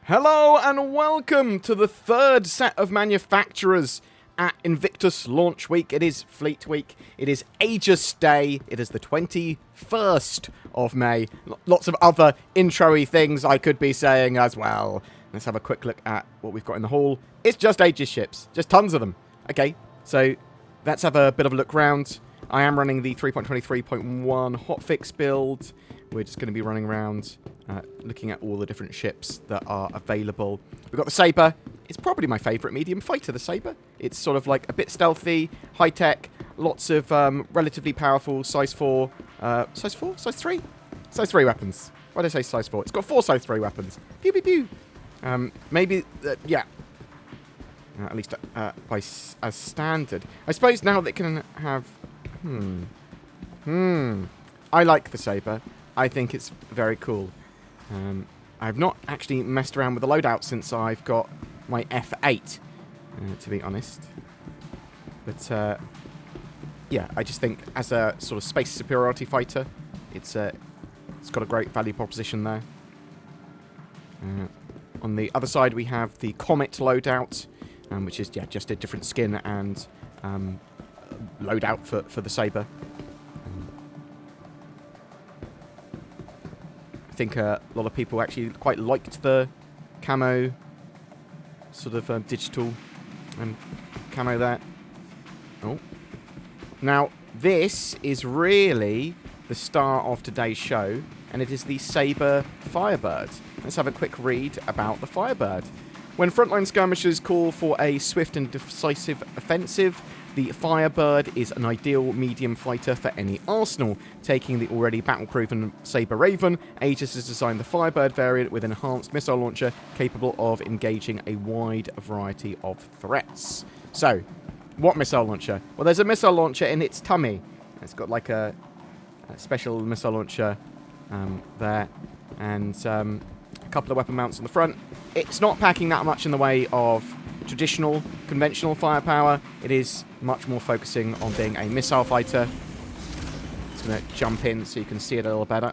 Hello and welcome to the third set of manufacturers at Invictus Launch Week. It is Fleet Week. It is Aegis Day. It is the 21st of May. Lots of other intro-y things I could be saying as well. Let's have a quick look at what we've got in the hall. It's just Aegis ships. Just tons of them. Okay, so let's have a bit of a look around. I am running the 3.23.1 hotfix build. We're just going to be running around looking at all the different ships that are available. We've got the Sabre. It's probably my favourite medium fighter, the Sabre. It's sort of like a bit stealthy, high-tech, lots of relatively powerful size 4... size 4? Size 3? Size 3 weapons. Why did I say size 4? It's got 4 size 3 weapons. Pew, pew, pew. Maybe, yeah. At least as standard. I suppose now they can have... I like the Sabre. I think it's very cool. I've not actually messed around with the loadout since I've got my F8, to be honest. But, yeah, I just think as a sort of space superiority fighter, it's got a great value proposition there. On the other side, we have the Comet loadout, which is, yeah, just a different skin and loadout for the Sabre. I think a lot of people actually quite liked the camo, sort of digital camo there. Oh. Now, this is really the star of today's show, and it is the Sabre Firebird. Let's have a quick read about the Firebird. When frontline skirmishers call for a swift and decisive offensive, the Firebird is an ideal medium fighter for any arsenal. Taking the already battle-proven Sabre Raven, Aegis has designed the Firebird variant with enhanced missile launcher capable of engaging a wide variety of threats. So, what missile launcher? Well, there's a missile launcher in its tummy. It's got like a special missile launcher there, and a couple of weapon mounts on the front. It's not packing that much in the way of traditional, conventional firepower. It is much more focusing on being a missile fighter. It's going to jump in so you can see it a little better.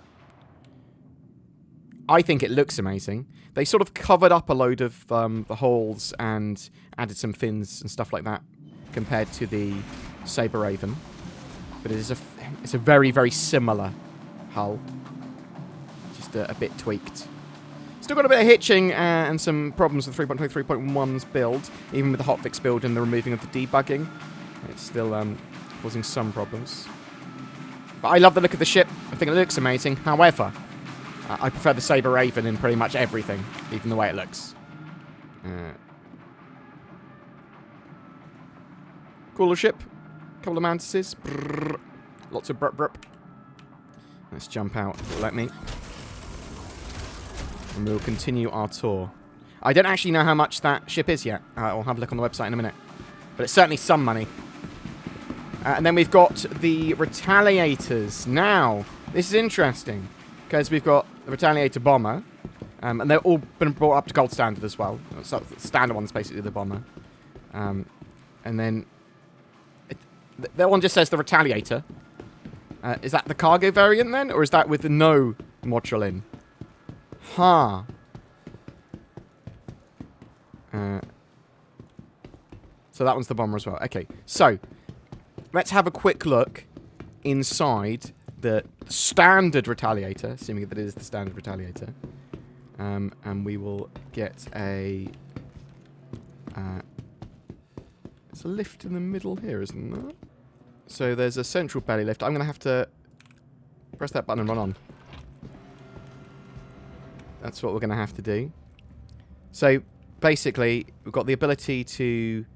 I think it looks amazing. They sort of covered up a load of the holes and added some fins and stuff like that compared to the Sabre Raven. But it's a very, very similar hull. Just a bit tweaked. Still got a bit of hitching and some problems with 3.23.1's build, even with the hotfix build and the removing of the debugging. It's still causing some problems. But I love the look of the ship. I think it looks amazing. However, I prefer the Sabre Raven in pretty much everything, even the way it looks. Cooler ship. Couple of mantises. Brrr. Lots of burp burp. Let's jump out. Let me. And we'll continue our tour. I don't actually know how much that ship is yet. I'll have a look on the website in a minute. But it's certainly some money. And then we've got the Retaliators. Now, this is interesting. Because we've got the Retaliator bomber. And they've all been brought up to gold standard as well. So the standard one's basically the bomber. And then... that one just says the Retaliator. Is that the cargo variant then? Or is that with no module in? Huh. So that one's the bomber as well. Okay, so let's have a quick look inside the standard Retaliator, assuming that it is the standard Retaliator. And we will get a... It's a lift in the middle here, isn't there? So there's a central belly lift. I'm going to have to press that button and run on. That's what we're going to have to do. So, basically, we've got the ability to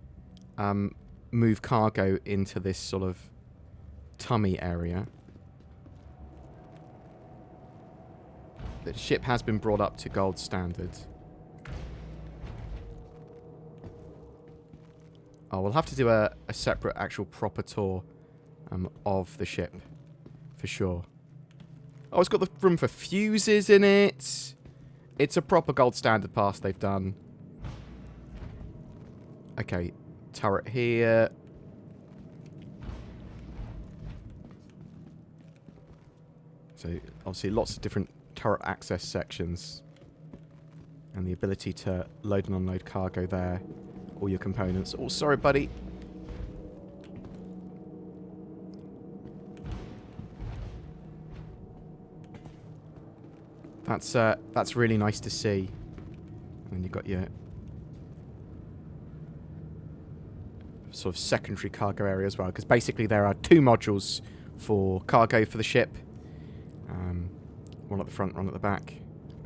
move cargo into this sort of tummy area. The ship has been brought up to gold standard. Oh, we'll have to do a separate actual proper tour of the ship, for sure. Oh, it's got the room for fuses in it. It's a proper gold standard pass they've done. Okay, turret here. So, obviously, lots of different turret access sections. And the ability to load and unload cargo there. All your components. Oh, sorry, buddy. That's really nice to see. And then you've got your sort of secondary cargo area as well, because basically there are 2 modules for cargo for the ship. One at the front, one at the back.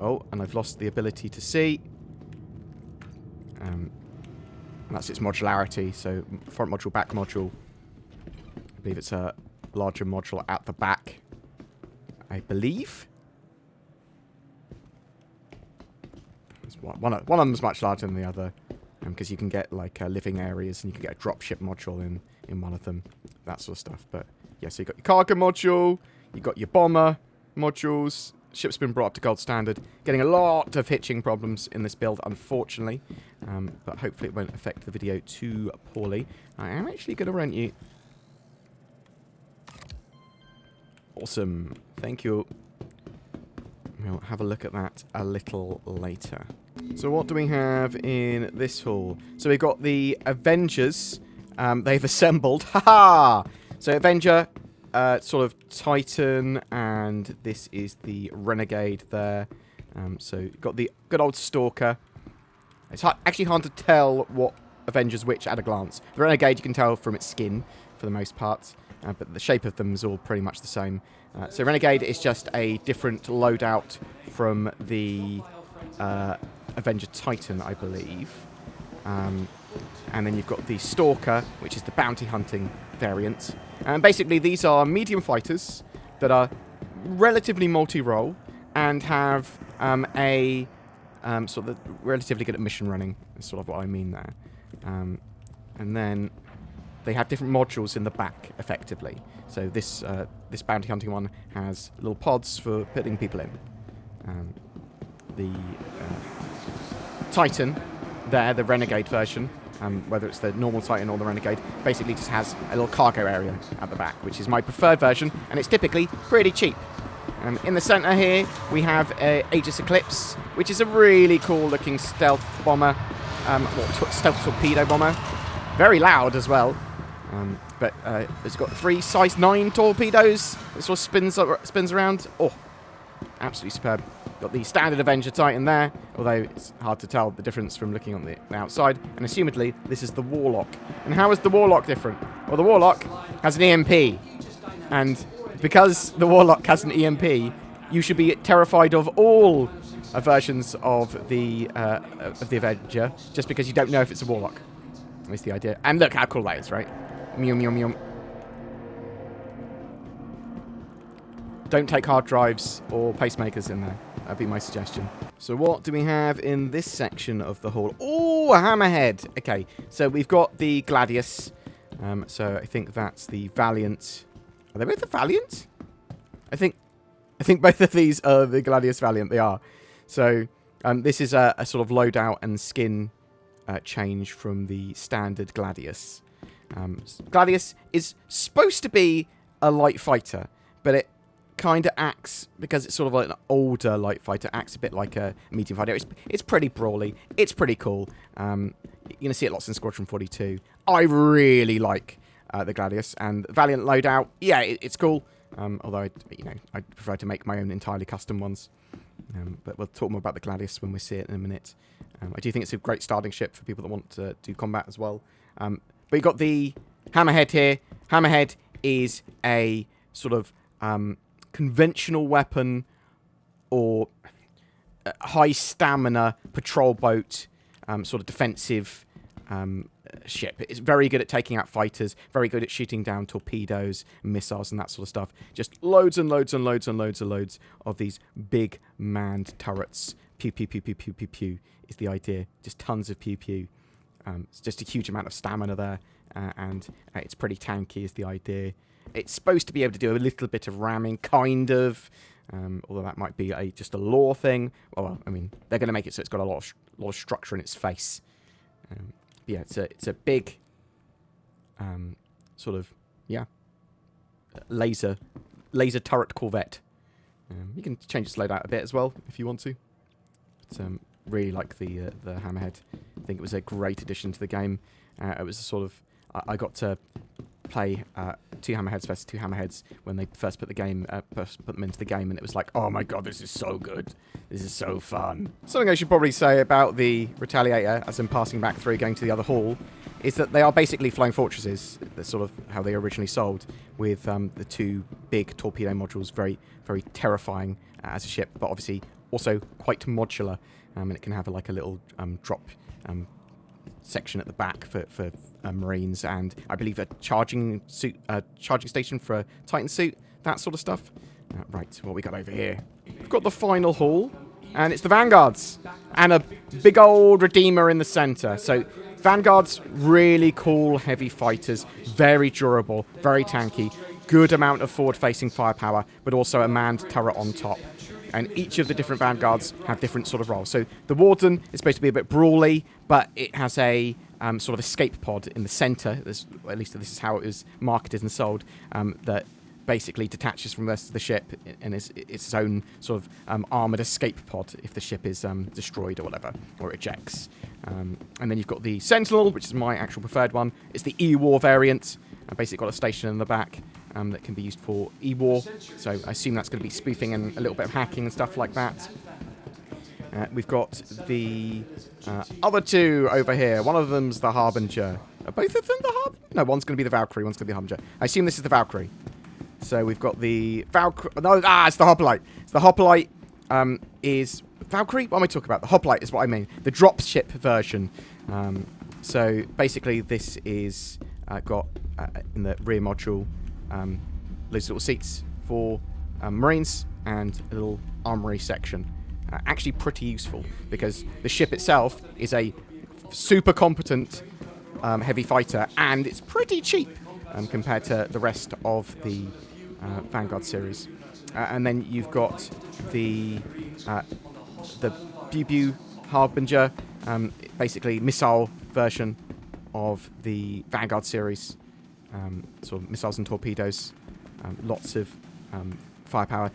Oh, and I've lost the ability to see. And that's its modularity. So front module, back module. I believe it's a larger module at the back. I believe. One of them is much larger than the other, because you can get like living areas, and you can get a dropship module in one of them, that sort of stuff. But yeah, so you got your cargo module, you got your bomber modules. Ship's been brought up to gold standard. Getting a lot of hitching problems in this build, unfortunately, but hopefully it won't affect the video too poorly. I am actually going to rent you. Awesome, thank you. We'll have a look at that a little later. So what do we have in this hall? So we've got the Avengers. They've assembled. Haha! So Avenger, sort of Titan, and this is the Renegade there. So you've got the good old Stalker. It's actually hard to tell what Avenger's which at a glance. The Renegade you can tell from its skin, for the most part. But the shape of them is all pretty much the same. So Renegade is just a different loadout from the Avenger Titan, I believe. And then you've got the Stalker, which is the bounty hunting variant. And basically these are medium fighters that are relatively multi-role and have sort of relatively good at mission running, is sort of what I mean there. And then they have different modules in the back, effectively. So this bounty hunting one has little pods for putting people in. The Titan, there, the Renegade version, whether it's the normal Titan or the Renegade, basically just has a little cargo area at the back, which is my preferred version, and it's typically pretty cheap. In the center here, we have Aegis Eclipse, which is a really cool-looking stealth bomber, stealth torpedo bomber. Very loud as well. But it's got 3 size 9 torpedoes. It sort of spins around. Oh, absolutely superb. Got the standard Avenger Titan there, although it's hard to tell the difference from looking on the outside. And assumedly, this is the Warlock. And how is the Warlock different? Well, the Warlock has an EMP. And because the Warlock has an EMP, you should be terrified of all versions of the Avenger, just because you don't know if it's a Warlock. That's the idea. And look how cool that is, right? Mew, mew, mew. Don't take hard drives or pacemakers in there. That'd be my suggestion. So what do we have in this section of the hall? Oh, a hammerhead. Okay, so we've got the Gladius. So I think that's the Valiant. Are they both the Valiant? I think both of these are the Gladius Valiant. They are. So this is a sort of loadout and skin change from the standard Gladius. Gladius is supposed to be a light fighter, but it kind of acts, because it's sort of like an older light fighter, acts a bit like a medium fighter. It's pretty brawly. It's pretty cool. You're going to see it lots in Squadron 42. I really like the Gladius, and Valiant loadout, yeah, it's cool. Although, I prefer to make my own entirely custom ones. But we'll talk more about the Gladius when we see it in a minute. I do think it's a great starting ship for people that want to do combat as well. But you've got the Hammerhead here. Hammerhead is a sort of conventional weapon or high stamina patrol boat, sort of defensive ship. It's very good at taking out fighters, very good at shooting down torpedoes, missiles, and that sort of stuff. Just loads and loads and loads and loads and loads of these big manned turrets. Pew, pew, pew, pew, pew, pew, pew is the idea. Just tons of pew, pew. It's just a huge amount of stamina there, and it's pretty tanky is the idea. It's supposed to be able to do a little bit of ramming, kind of, although that might be just a lore thing. Well, I mean, they're going to make it so it's got a lot of structure in its face. Yeah, it's a big, sort of, yeah, laser turret corvette. You can change its loadout a bit as well if you want to. But, really like the Hammerhead. I think it was a great addition to the game. It was a sort of... I got to play 2 Hammerheads versus 2 Hammerheads when they first put them into the game, and it was like, oh my god, this is so good. This is so fun. Something I should probably say about the Retaliator, as I'm passing back through, going to the other hall, is that they are basically flying fortresses. That's sort of how they originally sold, with the 2 big torpedo modules, very, very terrifying as a ship, but obviously also quite modular, and it can have like a little drop section at the back for Marines, and I believe a charging station for a Titan suit, that sort of stuff. Right, what we got over here? We've got the final hall, and it's the Vanguards, and a big old Redeemer in the center. So Vanguards, really cool heavy fighters, very durable, very tanky, good amount of forward-facing firepower, but also a manned turret on top. And each of the different Vanguards have different sort of roles. So the Warden is supposed to be a bit brawly, but it has a sort of escape pod in the center. At least this is how it was marketed and sold, that basically detaches from the rest of the ship and is its own sort of armoured escape pod if the ship is destroyed or whatever, or ejects. And then you've got the Sentinel, which is my actual preferred one. It's the E-War variant. I've basically got a station in the back that can be used for E-War. So I assume that's going to be spoofing and a little bit of hacking and stuff like that. We've got the other 2 over here. One of them's the Harbinger. Are both of them the Harbinger? No, one's going to be the Valkyrie, one's going to be the Harbinger. I assume this is the Valkyrie. So we've got the Valkyrie... No, it's the Hoplite. So the Hoplite is... Valkyrie? What am I talking about? The Hoplite is what I mean. The dropship version. So basically this is got in the rear module those little seats for Marines and a little armory section. Actually pretty useful because the ship itself is a super competent heavy fighter, and it's pretty cheap compared to the rest of the Vanguard series. And then you've got the Bu Harbinger, basically missile version of the Vanguard series. Sort of missiles and torpedoes, lots of firepower.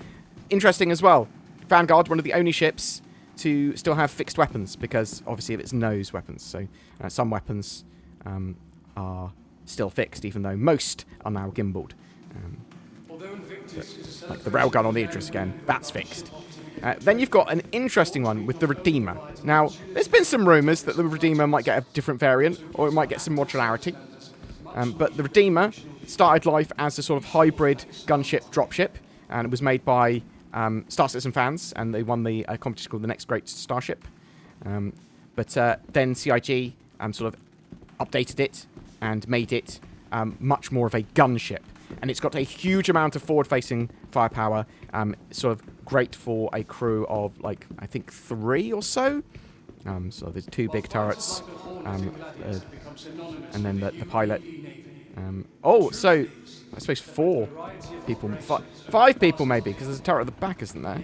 Interesting as well, Vanguard, one of the only ships to still have fixed weapons, because obviously of its nose weapons. So some weapons are still fixed, even though most are now gimbaled. Like the railgun on the Idris again, that's fixed. Then you've got an interesting one with the Redeemer. Now, there's been some rumours that the Redeemer might get a different variant, or it might get some modularity. But the Redeemer started life as a sort of hybrid gunship dropship, and it was made by Star Citizen fans, and they won the competition called the Next Great Starship. But then CIG sort of updated it and made it much more of a gunship. And it's got a huge amount of forward-facing firepower, sort of great for a crew of, like, I think 3 or so. So there's 2 big turrets, and then the pilot. So I suppose 4 people, 5 people maybe, because there's a turret at the back, isn't there?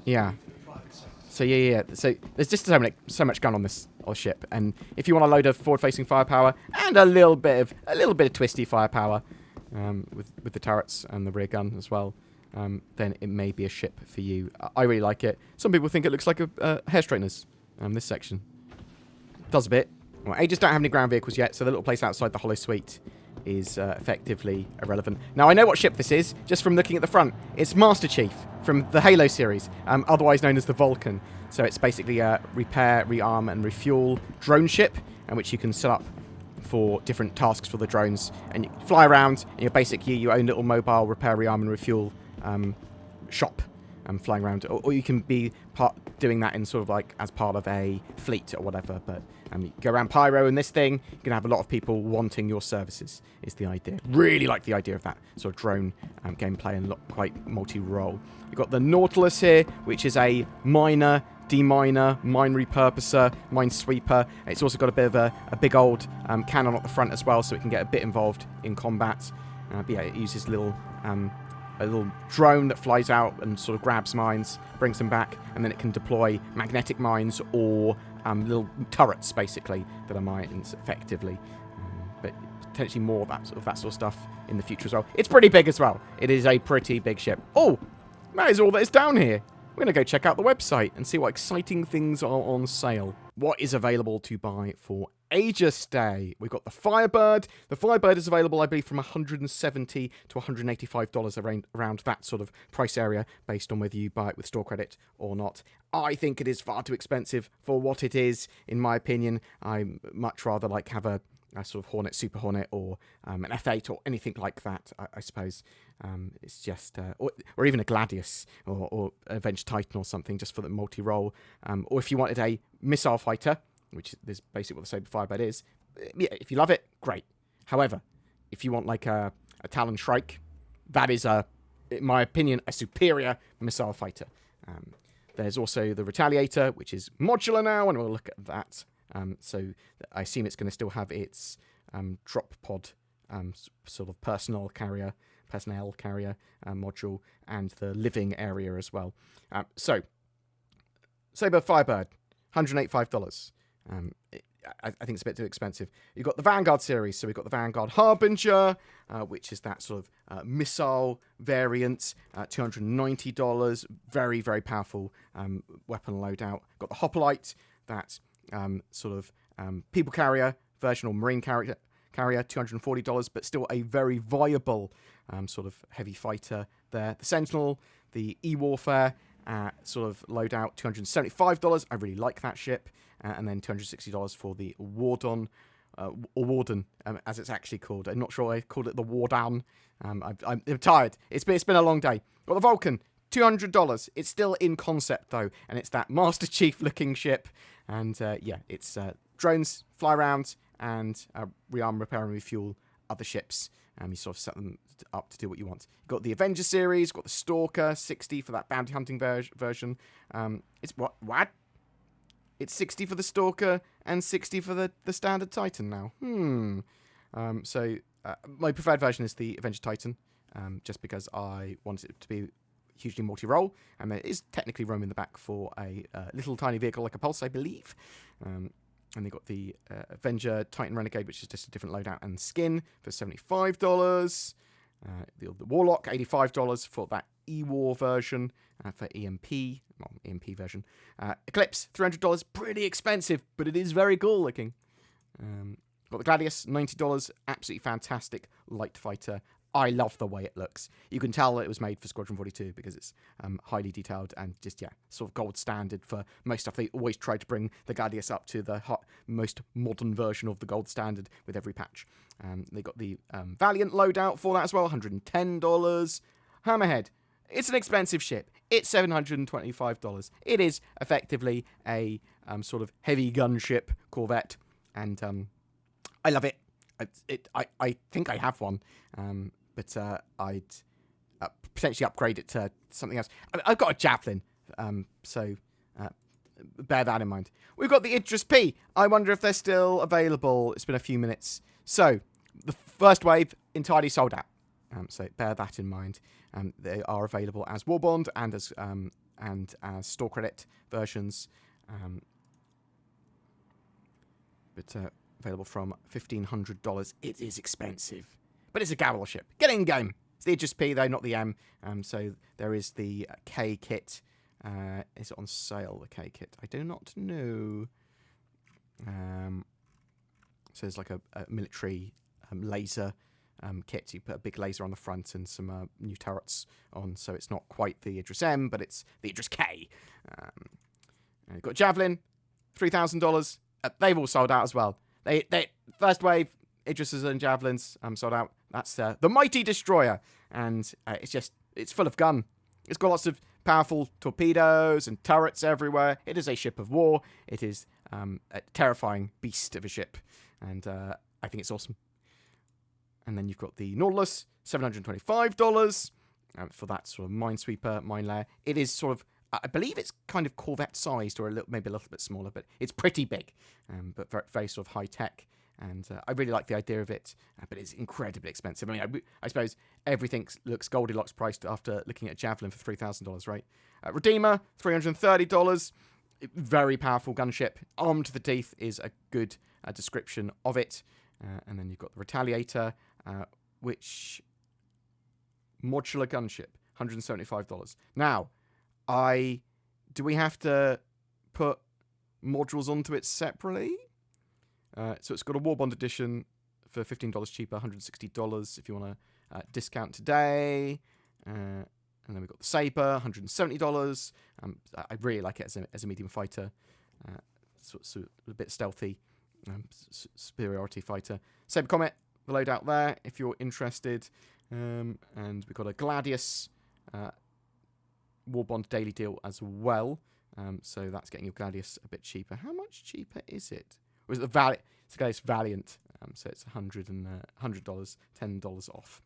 Yeah. So yeah. So there's just so much gun on this ship, and if you want a load of forward-facing firepower and a little bit of twisty firepower, with the turrets and the rear gun as well, then it may be a ship for you. I really like it. Some people think it looks like a hair straighteners. This section does a bit. Well, Aegis don't have any ground vehicles yet, so the little place outside the Hollow Suite is effectively irrelevant. Now, I know what ship this is, just from looking at the front. It's Master Chief from the Halo series, otherwise known as the Vulcan. So it's basically a repair, rearm, and refuel drone ship, which you can set up for different tasks for the drones. And you fly around, and you're basically your own little mobile repair, rearm, and refuel shop. Flying around, or you can be doing that in sort of like as part of a fleet or whatever. But you go around Pyro in this thing, you're gonna have a lot of people wanting your services. Is the idea? Really like the idea of that sort of drone gameplay, and quite multi-role. You've got the Nautilus here, which is a miner, deminer, mine repurposer, mine sweeper. It's also got a bit of a big old cannon at the front as well, so it can get a bit involved in combat. But yeah, it uses a little drone that flies out and sort of grabs mines, brings them back, and then it can deploy magnetic mines or little turrets, basically, that are mines effectively. But potentially more of that sort of stuff in the future as well. It's pretty big as well. It is a pretty big ship. Oh, that is all that is down here. we're going to go check out the website and see what exciting things are on sale. What is available to buy for Aegis Day? We've got the Firebird. The Firebird is available, I believe, from $170 to $185 around that sort of price area, based on whether you buy it with store credit or not. I think it is far too expensive for what it is, in my opinion. I much rather have a sort of Hornet, Super Hornet, or an F8 or anything like that, I suppose. It's just, or even a Gladius or an Avenged Titan or something, just for the multi-role. Or if you wanted a missile fighter, which is basically what the Saber Firebird is, yeah, if you love it, great. However, if you want a Talon Shrike, that is, in my opinion, a superior missile fighter. There's also the Retaliator, which is modular now, and we'll look at that. So I assume it's going to still have its drop pod sort of personnel carrier module, and the living area as well. So Saber Firebird, $185. I think it's a bit too expensive. You've got the Vanguard series, so we've got the Vanguard Harbinger, which is that sort of missile variant, $290. Very, very powerful weapon loadout. Got the Hoplite, that sort of people carrier version, or marine carrier, $240, but still a very viable sort of heavy fighter there. The Sentinel, the E-Warfare sort of loadout, $275. I really like that ship. And then $260 for the Warden, or Warden, as it's actually called. I'm not sure I called it the Wardan. I'm tired. It's been a long day. Got the Vulcan, $200. It's still in concept, though, and it's that Master Chief-looking ship. And, yeah, it's drones, fly around, and rearm, repair, and refuel other ships. You sort of set them up to do what you want. You've got the Avenger series, got the Stalker, $60 for that bounty hunting version. It's what? It's $60 for the Stalker and $60 for the standard Titan now. So my preferred version is the Avenger Titan, just because I want it to be hugely multi-role, and there is technically room in the back for a little tiny vehicle like a Pulse, I believe. And they've got the Avenger Titan Renegade, which is just a different loadout and skin, for $75. The Warlock, $85 for that E-War version, for EMP version. Eclipse, $300, pretty expensive, but it is very cool looking. Got the Gladius, $90, absolutely fantastic light fighter. I love the way it looks. You can tell that it was made for Squadron 42 because it's highly detailed and just, yeah, sort of gold standard for most stuff. They always try to bring the Gladius up to the most modern version of the gold standard with every patch. They got the Valiant loadout for that as well, $110. Hammerhead, it's an expensive ship. It's $725. It is effectively a sort of heavy gunship corvette, and I love it. I think I have one, but I'd potentially upgrade it to something else. I've got a Javelin, so bear that in mind. We've got the Idris P. I wonder if they're still available. It's been a few minutes. So the first wave entirely sold out. So bear that in mind. They are available as Warbond and as store credit versions, but available from $1,500. It is expensive, but it's a Gabble ship. Get in game. It's the Aegis P though, not the M. So there is the K kit. Is it on sale? The K kit? I do not know. So there's like a military laser kit. You put a big laser on the front and some new turrets on, so it's not quite the Idris M, but it's the Idris K. You've got Javelin, $3,000. They've all sold out as well. They first wave Idrises and Javelins sold out. That's the Mighty Destroyer, and it's full of gun. It's got lots of powerful torpedoes and turrets everywhere. It is a ship of war. It is a terrifying beast of a ship, and I think it's awesome. And then you've got the Nautilus, $725 for that sort of minesweeper, mine layer. It is sort of, I believe it's kind of Corvette-sized, or maybe a little bit smaller, but it's pretty big, but very, very sort of high-tech. And I really like the idea of it, but it's incredibly expensive. I mean, I suppose everything looks Goldilocks priced after looking at Javelin for $3,000, right? Redeemer, $330. Very powerful gunship. Armed to the teeth is a good description of it. And then you've got the Retaliator, which modular gunship, $175. Now, I do we have to put modules onto it separately? So it's got a War Bond edition for $15 cheaper, $160 if you want to discount today. And then we've got the Sabre, $170. I really like it as a medium fighter. So a bit stealthy, superiority fighter. Sabre Comet, the loadout there if you're interested. And we've got a Gladius War Bond daily deal as well. So that's getting your Gladius a bit cheaper. How much cheaper is it? Or is it it's the Gladius Valiant? So it's $100, $10 off.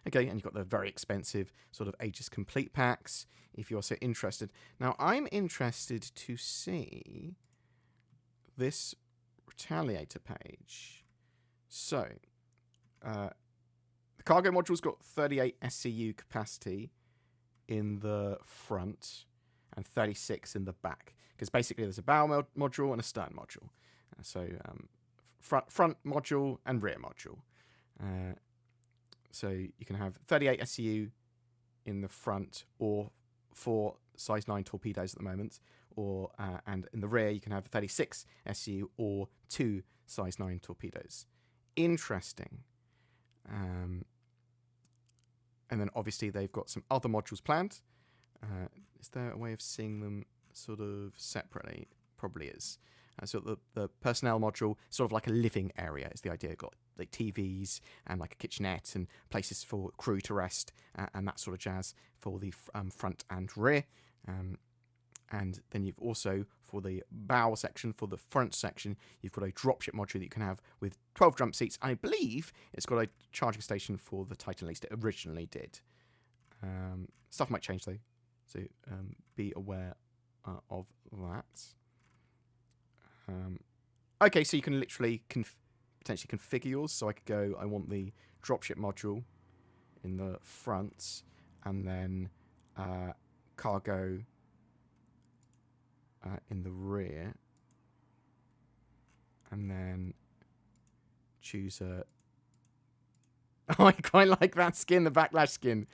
Okay, and you've got the very expensive sort of Aegis Complete packs, if you're so interested. Now, I'm interested to see this Retaliator page. So, the cargo module's got 38 SCU capacity in the front and 36 in the back. Because basically there's a bow module and a stern module. So, front module and rear module. So you can have 38 SCU in the front, or 4 size 9 torpedoes at the moment, or and in the rear you can have 36 SCU or 2 size 9 torpedoes. Interesting. And then obviously they've got some other modules planned. Is there a way of seeing them sort of separately? Probably is. So the personnel module, sort of like a living area, is the idea. Got like TVs and like a kitchenette and places for crew to rest and that sort of jazz for the front and rear. And then you've also, for the bow section, for the front section, you've got a dropship module that you can have with 12 jump seats. I believe it's got a charging station for the Titan, at least it originally did. Stuff might change though, so be aware of that. Okay, so you can literally potentially configure yours. So I could go, I want the dropship module in the front, and then cargo in the rear, and then choose a... Oh, I quite like that skin, the Backlash skin.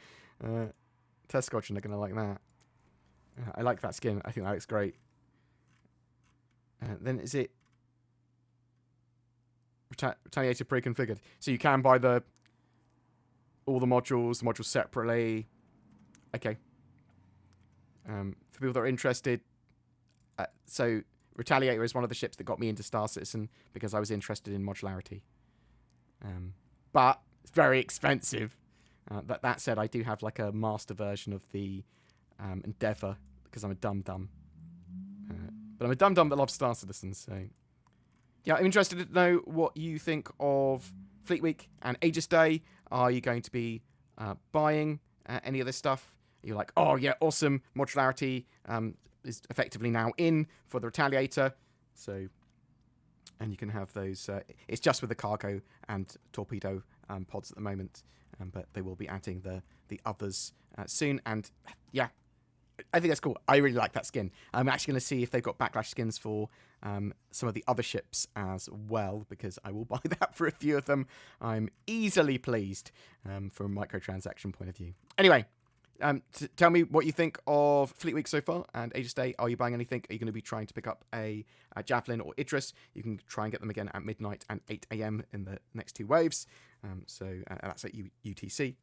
Test Squadron are going to like that. I like that skin. I think that looks great. Then is it Retaliator pre-configured? So you can buy all the modules separately. Okay. For people that are interested, so Retaliator is one of the ships that got me into Star Citizen because I was interested in modularity. But it's very expensive. That said, I do have like a master version of the Endeavour because I'm a dum-dum. But I'm a dum-dum that loves Star Citizen, so... Yeah, I'm interested to know what you think of Fleet Week and Aegis Day. Are you going to be buying any of this stuff? You're like, oh yeah, awesome, modularity is effectively now in for the Retaliator. So, and you can have those... it's just with the cargo and torpedo pods at the moment, but they will be adding the others soon. And yeah, I think that's cool. I really like that skin. I'm actually going to see if they've got Backlash skins for some of the other ships as well, because I will buy that for a few of them. I'm easily pleased from a microtransaction point of view. Anyway, tell me what you think of Fleet Week so far and Aegis Day. Are you buying anything? Are you going to be trying to pick up a Javelin or Idris? You can try and get them again at midnight and 8 a.m. in the next 2 waves. So that's at UTC.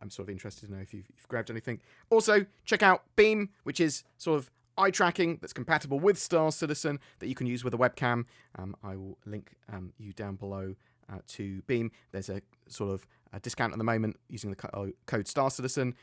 I'm sort of interested to know if you've grabbed anything. Also, check out Beam, which is sort of eye tracking that's compatible with Star Citizen that you can use with a webcam. I will link you down below to Beam. There's a sort of a discount at the moment using the code Star Citizen.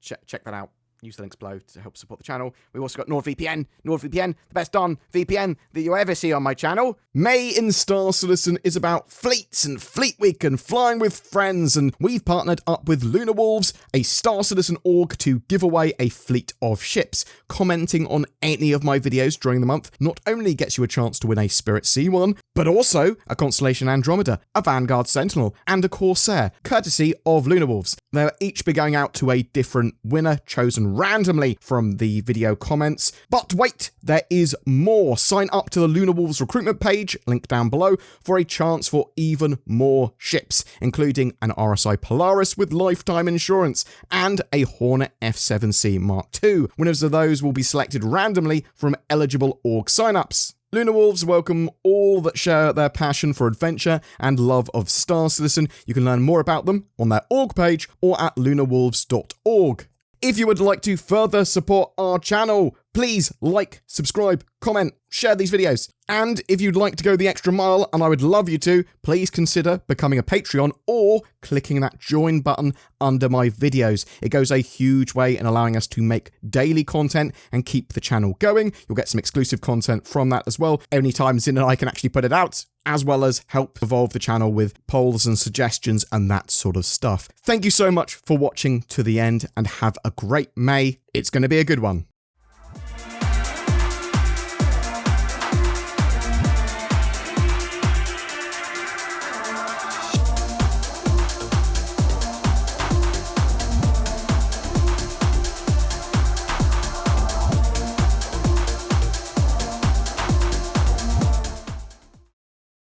Check that out. Use the links below to help support the channel. We've also got NordVPN. NordVPN, the best darn VPN that you'll ever see on my channel. May in Star Citizen is about fleets and Fleet Week and flying with friends, and we've partnered up with Lunar Wolves, a Star Citizen org, to give away a fleet of ships. Commenting on any of my videos during the month not only gets you a chance to win a Spirit C1, but also a Constellation Andromeda, a Vanguard Sentinel, and a Corsair, courtesy of Lunar Wolves. They'll each be going out to a different winner chosen chosen randomly from the video comments. But wait, there is more. Sign up to the Lunar Wolves recruitment page, link down below, for a chance for even more ships, including an RSI Polaris with lifetime insurance and a Hornet F7C Mark II. Winners of those will be selected randomly from eligible org signups. Lunar Wolves welcome all that share their passion for adventure and love of Star Citizen. You can learn more about them on their org page or at lunarwolves.org. If you would like to further support our channel, please like, subscribe, comment, share these videos. And if you'd like to go the extra mile, and I would love you to, please consider becoming a Patreon or clicking that join button under my videos. It goes a huge way in allowing us to make daily content and keep the channel going. You'll get some exclusive content from that as well. Anytime Zin and I can actually put it out, as well as help evolve the channel with polls and suggestions and that sort of stuff. Thank you so much for watching to the end and have a great May. It's going to be a good one.